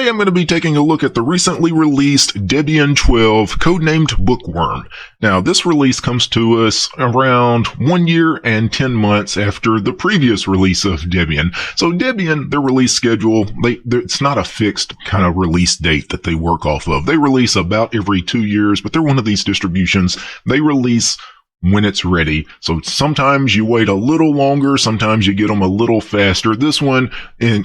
Today I'm going to be taking a look at the recently released Debian 12, codenamed Bookworm. Now, this release comes to us around 1 year and 10 months after the previous release of Debian. So Debian, their release schedule, it's not a fixed kind of release date that they work off of. They release about every 2 years, but they're one of these distributions. They release when it's ready. So sometimes you wait a little longer, sometimes you get them a little faster. This one,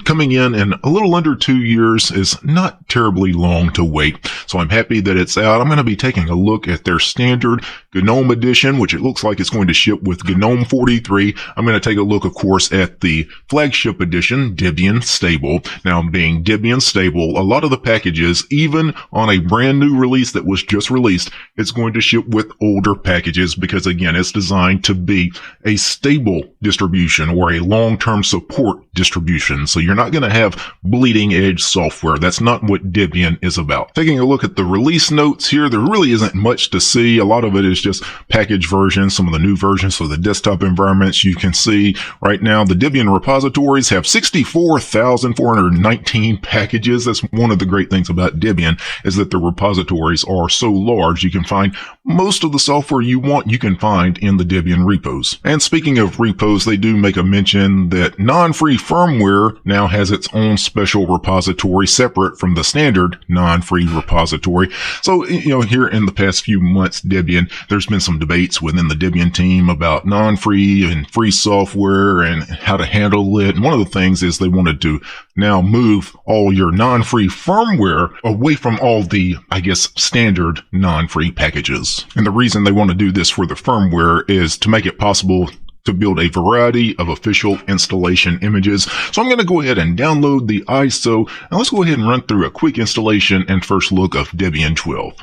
coming in a little under 2 years, is not terribly long to wait. So I'm happy that it's out. I'm going to be taking a look at their standard GNOME edition, which it looks like it's going to ship with GNOME 43. I'm going to take a look, of course, at the flagship edition, Debian Stable. Now, being Debian Stable, a lot of the packages, even on a brand new release that was just released, it's going to ship with older packages because, again, it's designed to be a stable distribution or a long-term support distribution. So you're not going to have bleeding edge software. That's not what Debian is about. Taking a look at the release notes here, there really isn't much to see. A lot of it is just package versions, some of the new versions for the desktop environments. You can see right now the Debian repositories have 64,419 packages. That's one of the great things about Debian, is that the repositories are so large. You can find most of the software you want, you can find in the Debian repos. And speaking of repos, they do make a mention that non-free firmware now has its own special repository separate from the standard non-free repository. So, here in the past few months, Debian, there's been some debates within the Debian team about non-free and free software and how to handle it. And one of the things is they wanted to now move all your non-free firmware away from all the, standard non-free packages. And the reason they want to do this for the firmware is to make it possible to build a variety of official installation images. So I'm going to go ahead and download the ISO, and let's go ahead and run through a quick installation and first look of Debian 12.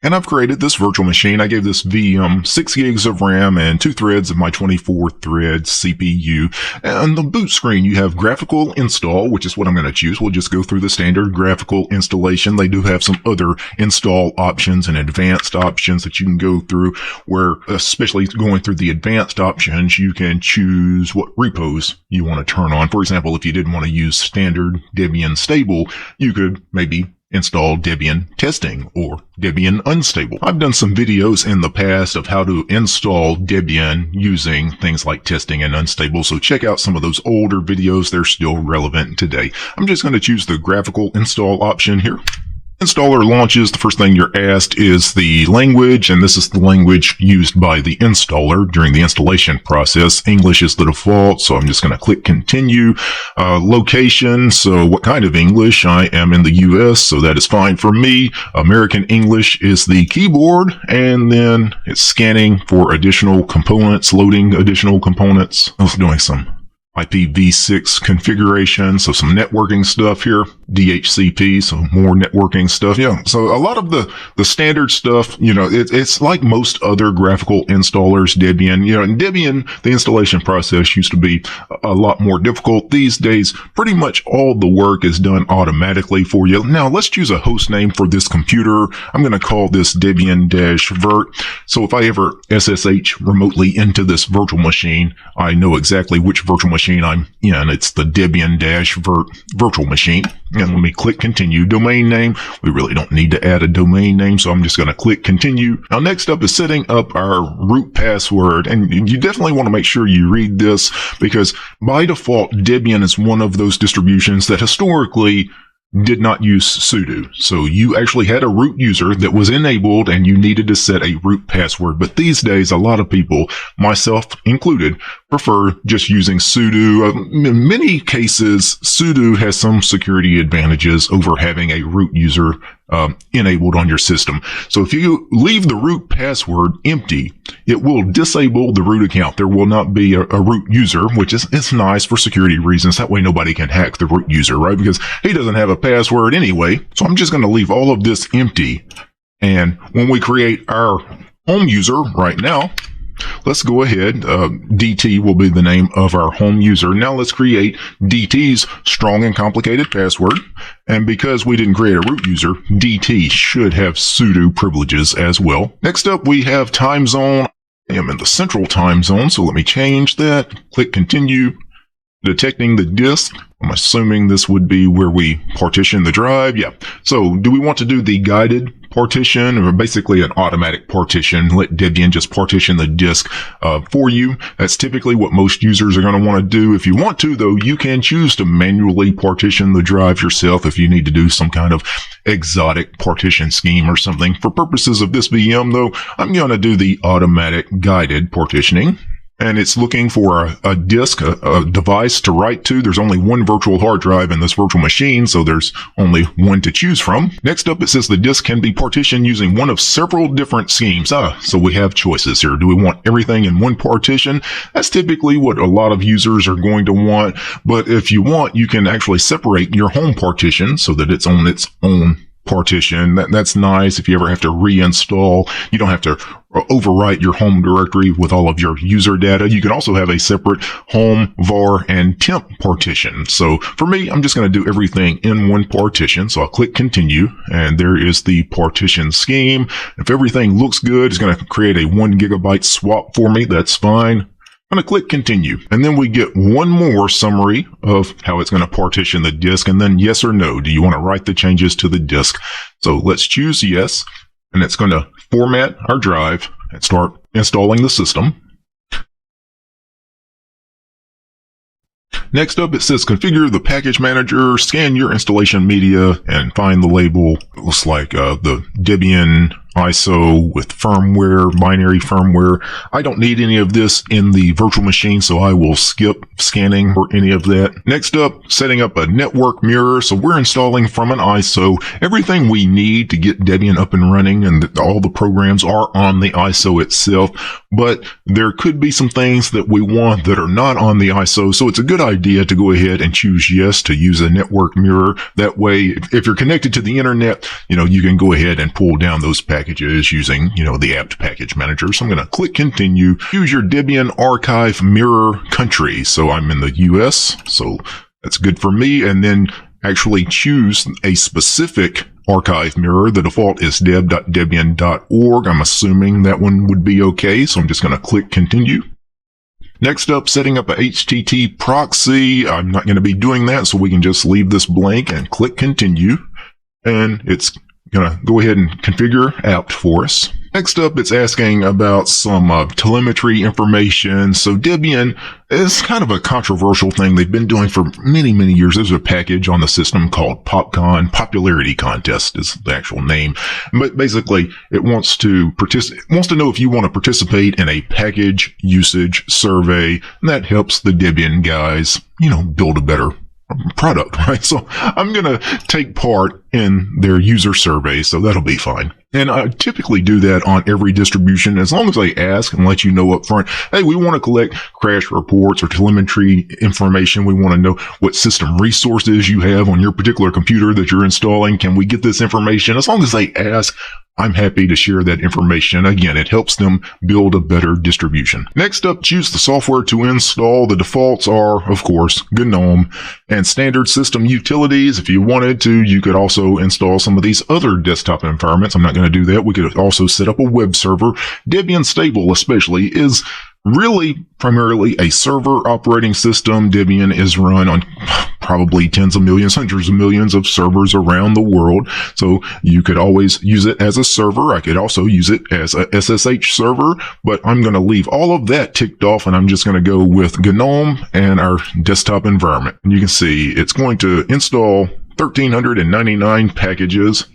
And I've created this virtual machine. I gave this VM 6 gigs of RAM and 2 threads of my 24-thread CPU. And the boot screen, you have graphical install, which is what I'm going to choose. We'll just go through the standard graphical installation. They do have some other install options and advanced options that you can go through, where, especially going through the advanced options, you can choose what repos you want to turn on. For example, if you didn't want to use standard Debian stable, you could maybe install Debian testing or Debian unstable. I've done some videos in the past of how to install Debian using things like testing and unstable, so check out some of those older videos. They're still relevant today. I'm just going to choose the graphical install option here. Installer launches. The first thing you're asked is the language, and this is the language used by the installer during the installation process. English is the default, so I'm just going to click continue. Location, so what kind of English? I am in the US, so that is fine for me. American English is the keyboard, and then it's scanning for additional components, loading additional components. I was doing some IPv6 configuration, so some networking stuff here. DHCP, so more networking stuff. Yeah, so a lot of the standard stuff, it's like most other graphical installers, Debian. In Debian, the installation process used to be a lot more difficult. These days, pretty much all the work is done automatically for you. Now, let's choose a host name for this computer. I'm going to call this Debian-Virt. So if I ever SSH remotely into this virtual machine, I know exactly which virtual machine I'm in. It's the Debian-Virt virtual machine. And let me click continue. Domain name, we really don't need to add a domain name, so I'm just going to click continue. Now, next up is setting up our root password, and you definitely want to make sure you read this, because by default, Debian is one of those distributions that historically did not use sudo. So you actually had a root user that was enabled and you needed to set a root password. But these days, a lot of people, myself included, prefer just using sudo. In many cases, sudo has some security advantages over having a root user enabled on your system. So if you leave the root password empty, it will disable the root account. There will not be a root user, which is nice for security reasons. That way nobody can hack the root user, right? Because he doesn't have a password anyway. So I'm just going to leave all of this empty. And when we create our home user right now, let's go ahead. DT will be the name of our home user. Now let's create DT's strong and complicated password. And because we didn't create a root user, DT should have sudo privileges as well. Next up, we have time zone. I am in the central time zone, so let me change that. Click continue. detecting the disk. I'm assuming this would be where we partition the drive. Yeah. So do we want to do the guided partition, or basically an automatic partition? Let Debian just partition the disk for you. That's typically what most users are going to want to do. If you want to, though, you can choose to manually partition the drive yourself if you need to do some kind of exotic partition scheme or something. For purposes of this VM, though, I'm going to do the automatic guided partitioning. And it's looking for a disk, a device to write to. There's only one virtual hard drive in this virtual machine, so there's only one to choose from. Next up, it says the disk can be partitioned using one of several different schemes. So we have choices here. Do we want everything in one partition? That's typically what a lot of users are going to want. But if you want, you can actually separate your home partition so that it's on its own partition. That's nice. If you ever have to reinstall, you don't have to overwrite your home directory with all of your user data. You can also have a separate home, var, and temp partition. So for me, I'm just going to do everything in one partition. So I'll click continue, and there is the partition scheme. If everything looks good, it's going to create a 1 gigabyte swap for me. That's fine. I'm going to click continue, and then we get one more summary of how it's going to partition the disk, and then yes or no. Do you want to write the changes to the disk? So let's choose yes, and it's going to format our drive and start installing the system. Next up, it says configure the package manager, scan your installation media, and find the label. It looks like the Debian ISO with firmware, binary firmware. I don't need any of this in the virtual machine, so I will skip scanning or any of that. Next up, setting up a network mirror. So we're installing from an ISO everything we need to get Debian up and running, and all the programs are on the ISO itself. But there could be some things that we want that are not on the ISO, so it's a good idea to go ahead and choose yes to use a network mirror. That way, if you're connected to the internet, you can go ahead and pull down those packages using, the apt package manager. So I'm going to click continue. Use your Debian archive mirror country. So I'm in the US, so that's good for me. And then actually choose a specific archive mirror. The default is deb.debian.org. I'm assuming that one would be okay, so I'm just going to click continue. Next up, setting up a HTTP proxy. I'm not going to be doing that, so we can just leave this blank and click continue. And it's going to go ahead and configure apt for us. Next up, it's asking about some telemetry information. So Debian is kind of a controversial thing they've been doing for many, many years. There's a package on the system called PopCon, Popularity Contest is the actual name. But basically, it wants to know if you want to participate in a package usage survey. And that helps the Debian guys, build a better product, right? So I'm going to take part in their user survey, so that'll be fine. And I typically do that on every distribution as long as they ask and let you know up front, hey, we want to collect crash reports or telemetry information. We want to know what system resources you have on your particular computer that you're installing. Can we get this information? As long as they ask, I'm happy to share that information. Again, it helps them build a better distribution. Next up, choose the software to install. The defaults are, of course, GNOME and standard system utilities. If you wanted to, you could also install some of these other desktop environments. I'm not going to do that. We could also set up a web server. Debian Stable especially is really primarily a server operating system. Debian is run on probably tens of millions, hundreds of millions of servers around the world. So you could always use it as a server. I could also use it as a SSH server, but I'm going to leave all of that ticked off, and I'm just going to go with GNOME and our desktop environment. And you can see it's going to install 1,399 packages.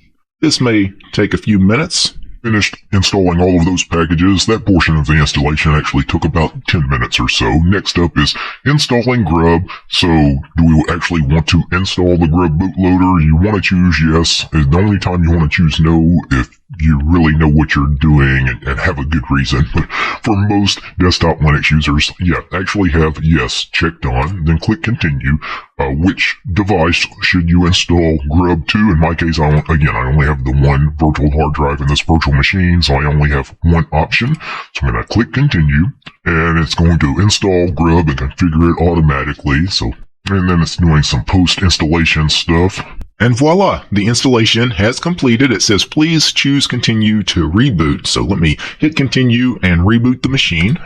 This may take a few minutes. Finished installing all of those packages. That portion of the installation actually took about 10 minutes or so. Next up is installing grub. So do we actually want to install the grub bootloader? You want to choose yes. The only time you want to choose no if you really know what you're doing and have a good reason. But for most desktop Linux users, actually have yes checked on, then click continue. Which device should you install grub to? In my case, I only have the one virtual hard drive in this virtual machine, so I only have one option. So I'm going to click continue, and it's going to install grub and configure it automatically. And then it's doing some post-installation stuff. And voila, the installation has completed. It says, please choose continue to reboot. So let me hit continue and reboot the machine.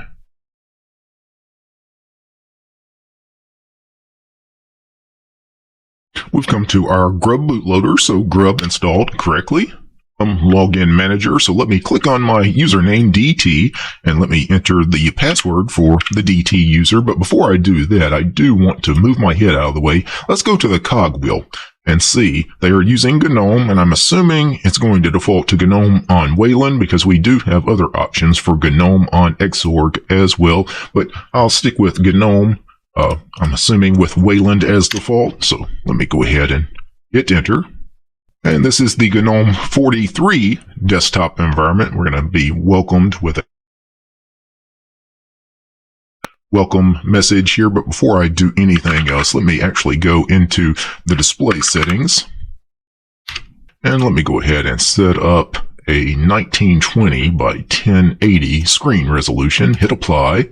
We've come to our grub bootloader, so grub installed correctly. Login manager, so let me click on my username DT and let me enter the password for the DT user. But before I do that, I do want to move my head out of the way. Let's go to the cogwheel and see they are using GNOME, and I'm assuming it's going to default to GNOME on Wayland because we do have other options for GNOME on Xorg as well, but I'll stick with GNOME. I'm assuming with Wayland as default, so let me go ahead and hit enter. And this is the GNOME 43 desktop environment. We're going to be welcomed with a welcome message here. But before I do anything else, let me actually go into the display settings. And let me go ahead and set up a 1920 by 1080 screen resolution. Hit apply.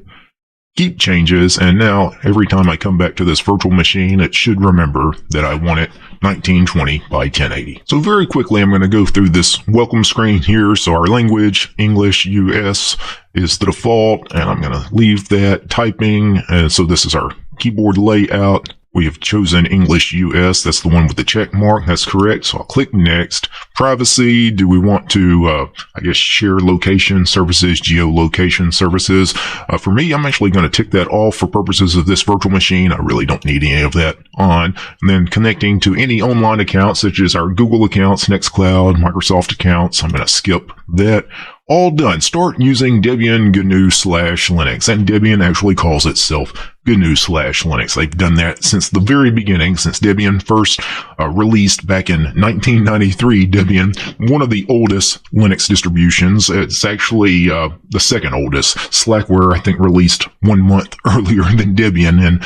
Keep changes, and now every time I come back to this virtual machine, it should remember that I want it 1920 by 1080. So very quickly, I'm going to go through this welcome screen here. So our language, English, US, is the default, and I'm going to leave that typing. And so this is our keyboard layout. We have chosen English US. That's the one with the check mark. That's correct. So I'll click next. Privacy. Do we want to, share location services, geolocation services? For me, I'm actually going to tick that off for purposes of this virtual machine. I really don't need any of that on. And then connecting to any online accounts, such as our Google accounts, Nextcloud, Microsoft accounts. I'm going to skip that. All done. Start using Debian GNU/Linux. And Debian actually calls itself GNU/Linux. They've done that since the very beginning, since Debian first released back in 1993. Debian, one of the oldest Linux distributions. It's actually the second oldest. Slackware, I think, released 1 month earlier than Debian in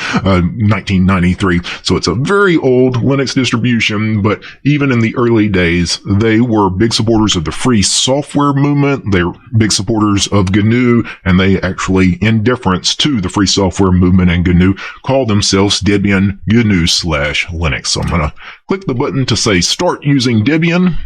1993. So it's a very old Linux distribution, but even in the early days, they were big supporters of the free software movement. They're big supporters of GNU, and they actually, in deference to the free software movement and GNU, call themselves Debian GNU/Linux. So I'm going to click the button to say start using Debian. And